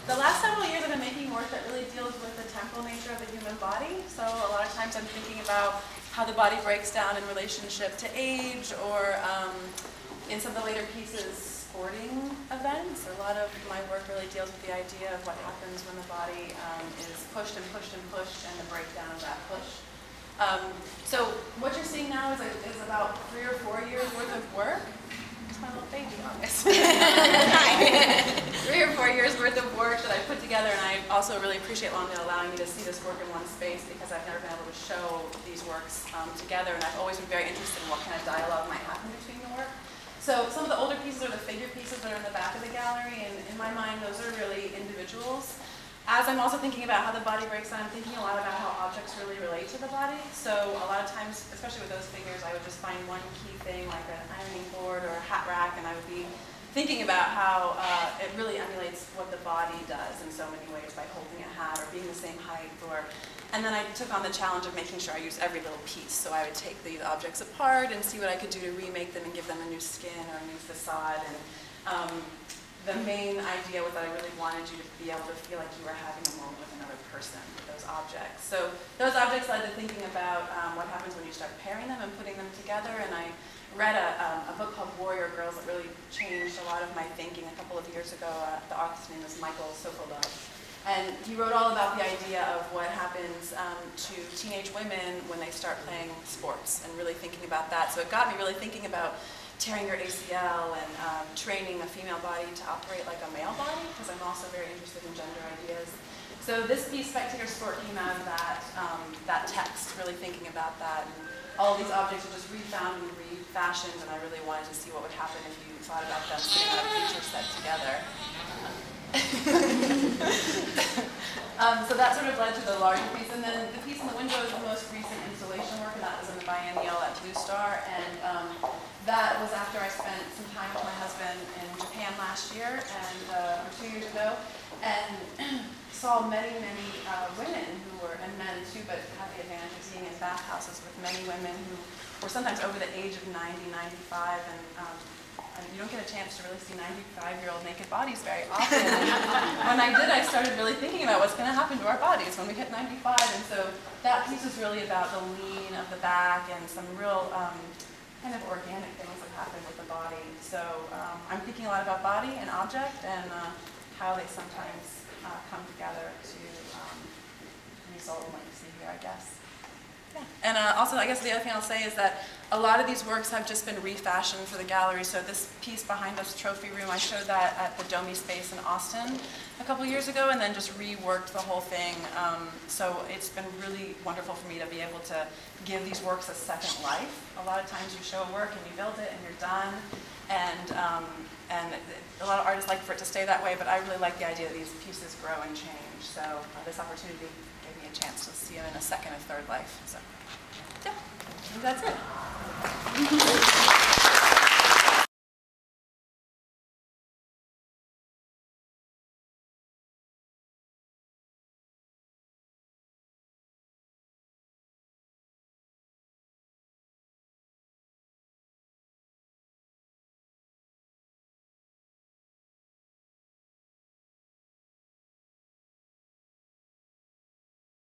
The last several years I've been making work that really deals with the temporal nature of the human body. So a lot of times I'm thinking about how the body breaks down in relationship to age, or in some of the later pieces, sporting events. A lot of my work really deals with the idea of what happens when the body is pushed and pushed and pushed, and the breakdown of that push. So what you're seeing now is about 3 or 4 years worth of work. It's my little baby on this. 3 or 4 years worth of work that I put together, and I also really appreciate Lawndale allowing me to see this work in one space, because I've never been able to show these works together, and I've always been very interested in what kind of dialogue might happen between the work. So some of the older pieces are the figure pieces that are in the back of the gallery, and in my mind those are really individuals. As I'm also thinking about how the body breaks down, I'm thinking a lot about how objects really relate to the body. So a lot of times, especially with those figures, I would just find one key thing like an ironing board or a hat rack, and I would be thinking about how it really emulates what the body does in so many ways by holding a hat or being the same height. And then I took on the challenge of making sure I use every little piece. So I would take these objects apart and see what I could do to remake them and give them a new skin or a new facade. And the main idea was that I really wanted you to be able to feel like you were having a moment with another person with those objects. So those objects led to thinking about what happens when you start pairing them and putting them together. And I read a book called Warrior Girls that really changed a lot of my thinking a couple of years ago. The author's name is Michael Sokolov. And he wrote all about the idea of what happens to teenage women when they start playing sports, and really thinking about that. So it got me really thinking about tearing your ACL and training a female body to operate like a male body, because I'm also very interested in gender ideas. So this piece, Spectator Sport, came out of that text, really thinking about that. And all of these objects are just refound and refashioned, and I really wanted to see what would happen if you thought about them sitting on a feature set together. So that sort of led to the larger piece, and then the piece in the window is the most recent installation work, and that was in the biennial at Blue Star, and that was after I spent some time with my husband in Japan last year, and or 2 years ago, and saw many women who were, and men too, but had the advantage of being in bathhouses with many women who were sometimes over the age of 90, 95, and you don't get a chance to really see 95-year-old naked bodies very often. When I did, I started really thinking about what's going to happen to our bodies when we hit 95, and so that piece was really about the lean of the back and some real kind of organic things that happen with the body. So I'm thinking a lot about body and object, and how they sometimes come together to result in what you see here, I guess. Yeah. And also, I guess the other thing I'll say is that a lot of these works have just been refashioned for the gallery. So this piece behind us, Trophy Room, I showed that at the Domi space in Austin a couple years ago, and then just reworked the whole thing. So it's been really wonderful for me to be able to give these works a second life. A lot of times you show a work and you build it and you're done, and a lot of artists like for it to stay that way, but I really like the idea that these pieces grow and change. So this opportunity gave me a chance to see them in a second or third life. So yeah, I think that's it.